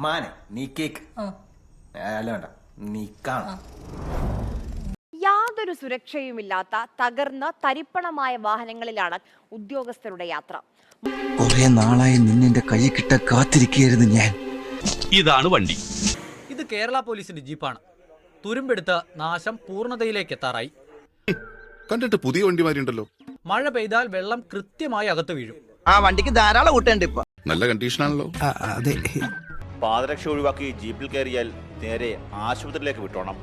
മാനെ നീ കേക്ക് അല്ല വേണ്ട നീ കാണാം. യാതൊരു സുരക്ഷയുമില്ലാത്ത തകർന്ന തരിപ്പണമായ വാഹനങ്ങളിലാണ് ഉദ്യോഗസ്ഥരുടെ യാത്ര. കുറെ നാളായി നിന്നെ കൈ കിട്ട കാത്തിരിക്കുകയായിരുന്നു ഞാൻ. ഇതാണ് വണ്ടി. ഇത് കേരള പോലീസിന്റെ ജീപ്പാണ്. തുരുമ്പെടുത്ത നാശം പൂർണ്ണതയിലേക്ക് എത്താറായി. കണ്ടിട്ട് പുതിയ വണ്ടിമാരുണ്ടല്ലോ. മഴ പെയ്താൽ വെള്ളം കൃത്യമായി അകത്ത് വീഴും. ആ വണ്ടിക്ക് ധാരാളം കൂട്ടുണ്ട് ഇപ്പൊ. നല്ല കണ്ടീഷനാണല്ലോ. അതെ. പാദരക്ഷ ഒഴിവാക്കി ജീപ്പിൽ കയറിയാൽ നേരെ ആശുപത്രിയിലേക്ക് വിട്ടോണം.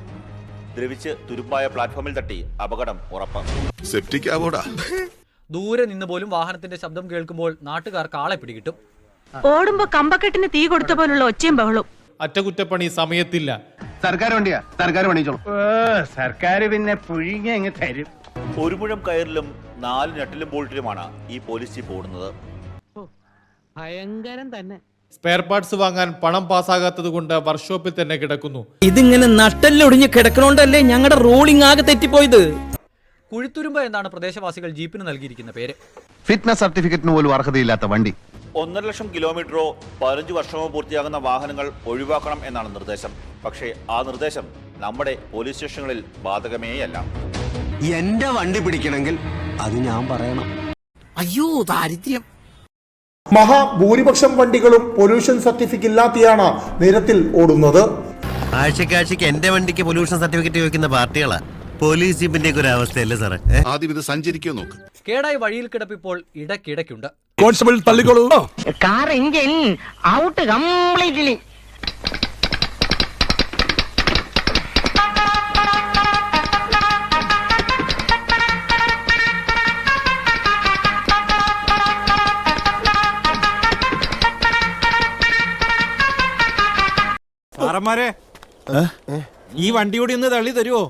ദ്രവിച്ച് തുരുമ്പായ പ്ലാറ്റ്ഫോമിൽ തട്ടി അപകടം ഉറപ്പ്. സെപ്റ്റിക് ആവോടാ. ദൂരെ നിന്ന് പോലും വാഹനത്തിന്റെ ശബ്ദം കേൾക്കുമ്പോൾ നാട്ടുകാർക്ക് ആളെ പിടികിട്ടും. ഓടുമ്പോ കമ്പക്കെട്ടിന് തീ കൊടുത്ത പോലുള്ള ഒച്ചയും ബഹളും. അറ്റകുറ്റപ്പണി സമയത്തില്ല. സർക്കാർ വണ്ടിയാ, സർക്കാർ പണിച്ചോളും. സർക്കാർ പിന്നെ പുഴുങ്ങി അങ്ങ് തരും. ഒരു മുഴം കയറിലും 4 നട്ടിലും ബോൾട്ടിലുമാണ് ഈ പോലീസ് ജീപ്പ് ഓടുന്നത്. ഭയങ്കരം തന്നെ. സ്പെയർ പാർട്സ് വാങ്ങാൻ പണം പാസ്സാകാത്തത് കൊണ്ട് വർക്ക്ഷോപ്പിൽ തന്നെ കിടക്കുന്നു. ഇതിങ്ങനെ നട്ടല്ലൊടിഞ്ഞ് കിടക്കണോണ്ടല്ലേ ഞങ്ങളുടെ റോളിംഗ് ആകെ തെറ്റിപ്പോയത്. കുഴിത്തുരുമ്പ് എന്നാണ് പ്രദേശവാസികൾ ജീപ്പിന് നൽകിയിരിക്കുന്ന പേര്. ഫിറ്റ്നസ് സർട്ടിഫിക്കറ്റിന് പോലും അർഹതയില്ലാത്ത വണ്ടി. 1.5 ലക്ഷം കിലോമീറ്ററോ 15 വർഷമോ പൂർത്തിയാകുന്ന വാഹനങ്ങൾ ഒഴിവാക്കണം എന്നാണ് നിർദ്ദേശം. പക്ഷേ ആ നിർദ്ദേശം നമ്മുടെ പോലീസ് സ്റ്റേഷനുകളിൽ ബാധകമേയല്ല. എന്റെ വണ്ടി പിടിക്കണമെങ്കിൽ അത് ഞാൻ പറയണം. അയ്യോ ദാരിദ്ര്യം. മഹാഭൂരിപക്ഷം വണ്ടികളും പൊല്യൂഷൻ സർട്ടിഫിക്കറ്റ് ഇല്ലാതെയാണ് നിരത്തിൽ ഓടുന്നത്. ആഴ്ചക്കാഴ്ചക്ക് എന്റെ വണ്ടിക്ക് പൊല്യൂഷൻ സർട്ടിഫിക്കറ്റ് ചോദിക്കുന്ന പാർട്ടികളാ. പോലീസ് ജീപ്പിന്റെ ഒരു അവസ്ഥയല്ലേ സാറേ? ആദ്യം ഇത് സഞ്ചരിക്കോ നോക്ക്. കേടായി വഴിയിൽ കിടപ്പിപ്പോൾ ഇടയ്ക്കിടയ്ക്കുണ്ട്. കോൺസ്റ്റബിൾ തള്ളിക്കോളൂ. Car engine out completely. സാറന്മാരെ, ഈ വണ്ടി കൂടി ഒന്ന് തള്ളി തരുമോ?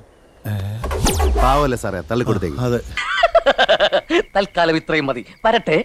പാവല്ലേ സാറേ, തള്ളിക്കൊടുത്തേക്ക്. തൽക്കാലം ഇത്രയും മതി. വരട്ടെ.